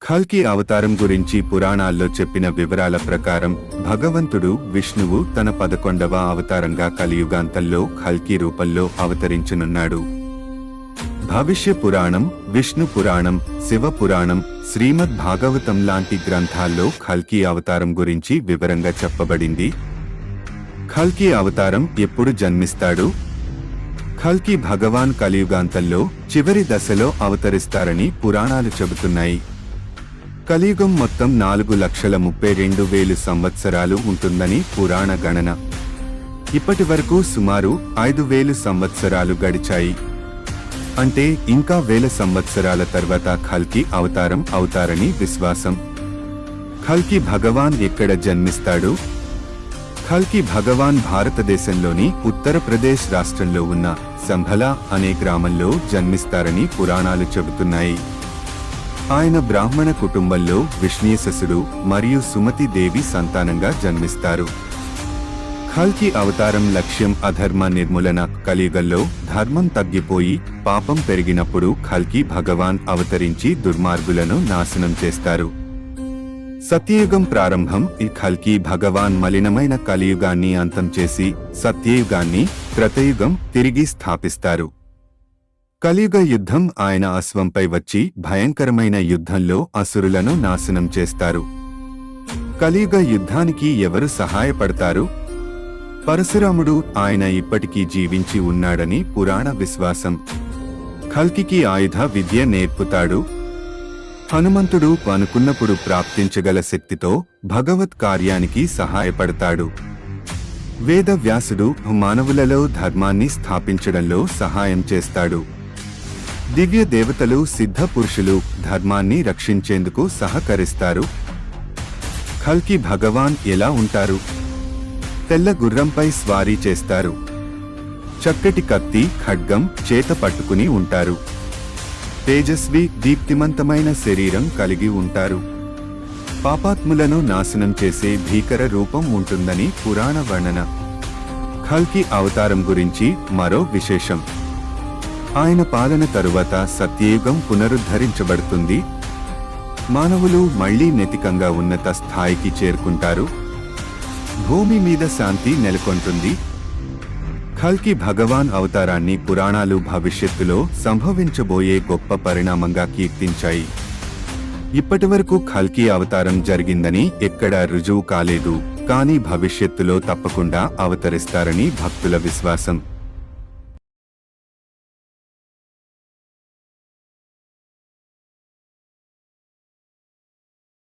కల్కి అవతారం గురించి పురాణాల్లో చెప్పిన వివరాల ప్రకారం భగవంతుడు విష్ణువు తన 11వ అవతారంగా కలియుగాంతంలో కల్కి రూపంలో అవతరించనున్నాడు. భవిష్య పురాణం, విష్ణు పురాణం, శివ పురాణం, శ్రీమద్ భాగవతం లాంటి గ్రంథాల్లో కల్కి అవతారం గురించి వివరంగా చెప్పబడింది. కల్కి అవతారం ఎప్పుడు జన్మిస్తాడు? కల్కి భగవాన్ కలియుగాంతంలో చివరి దశలో అవతరిస్తారని పురాణాలు చెబుతున్నాయి. కలియుగం మొత్తం 4,32,000 సంవత్సరాలు ఉంటుందని పురాణ గణన. ఇప్పటి వరకు సుమారు 5,000 సంవత్సరాలు గడిచాయి. అంటే ఇంకా 1,000 సంవత్సరాల తర్వాత కల్కి అవతారం అవుతారని విశ్వాసం. కల్కి భగవాన్ ఎక్కడ జన్మిస్తాడు? కల్కి భగవాన్ భారతదేశంలోని ఉత్తరప్రదేశ్ రాష్ట్రంలో ఉన్న సంభల అనే గ్రామంలో జన్మిస్తారని పురాణాలు చెబుతున్నాయి. ఆయన బ్రాహ్మణ కుటుంబంలో విష్ణుయశసుడు మరియు సుమతి దేవి సంతానంగా జన్మిస్తారు. కల్కి అవతారం లక్ష్యం అధర్మ నిర్మూలన. కలియుగంలో ధర్మం తగ్గిపోయి పాపం పెరిగినప్పుడు కల్కి భగవాన్ అవతరించి దుర్మార్గులను నాశనం చేస్తారు. సత్యయుగం ప్రారంభం. ఈ కల్కి భగవాన్ మలినమైన కలియుగాన్ని అంతం చేసి సత్యయుగాన్ని, త్రేతాయుగం తిరిగి స్థాపిస్తారు. కలియుగ యుద్ధం. ఆయన అశ్వంపై వచ్చి భయంకరమైన యుద్ధంలో అసురులను నాశనం చేస్తారు. కలియుగ యుద్ధానికి ఎవరు సహాయపడతారు? పరశురాముడు. ఆయన ఇప్పటికీ జీవించి ఉన్నాడని పురాణ విశ్వాసం. కల్కికి ఆయుధ విద్య నేర్పుతాడు. హనుమంతుడు అనుకున్నప్పుడు ప్రాప్తించగల శక్తితో భగవత్ కార్యానికి సహాయపడతాడు. వేద వ్యాసుడు మానవులలో ధర్మాన్ని స్థాపించడంలో సహాయం చేస్తాడు. దివ్య దేవతలు, సిద్ధ పురుషులు ధర్మాన్ని రక్షించేందుకు సహకరిస్తారు. కల్కి భగవాన్ ఎలా ఉంటారు? తెల్ల గుర్రంపై స్వారీ చేస్తారు. చక్కటి కత్తి, ఖడ్గం చేత పట్టుకుని ఉంటారు. తేజస్వి, దీప్తిమంతమైన శరీరం కలిగి ఉంటారు. పాపాత్ములను నాశనం చేసే భీకర రూపం ఉంటుందని పురాణ వర్ణన. కల్కి అవతారం గురించి మరో విశేషం. ఆయన పాలన తరువాత సత్యయుగం పునరుద్ధరించబడుతుంది. మానవులు మళ్లీ నైతికంగా ఉన్నత స్థాయికి చేరుకుంటారు. భూమి మీద శాంతి నెలకొంటుంది. కల్కి భగవాన్ అవతారాన్ని పురాణాలు భవిష్యత్తులో సంభవించబోయే గొప్ప పరిణామంగా కీర్తించాయి. ఇప్పటివరకు కల్కి అవతారం జరిగిందని ఎక్కడా రుజువు కాలేదు, కానీ భవిష్యత్తులో తప్పకుండా అవతరిస్తారని భక్తుల విశ్వాసం.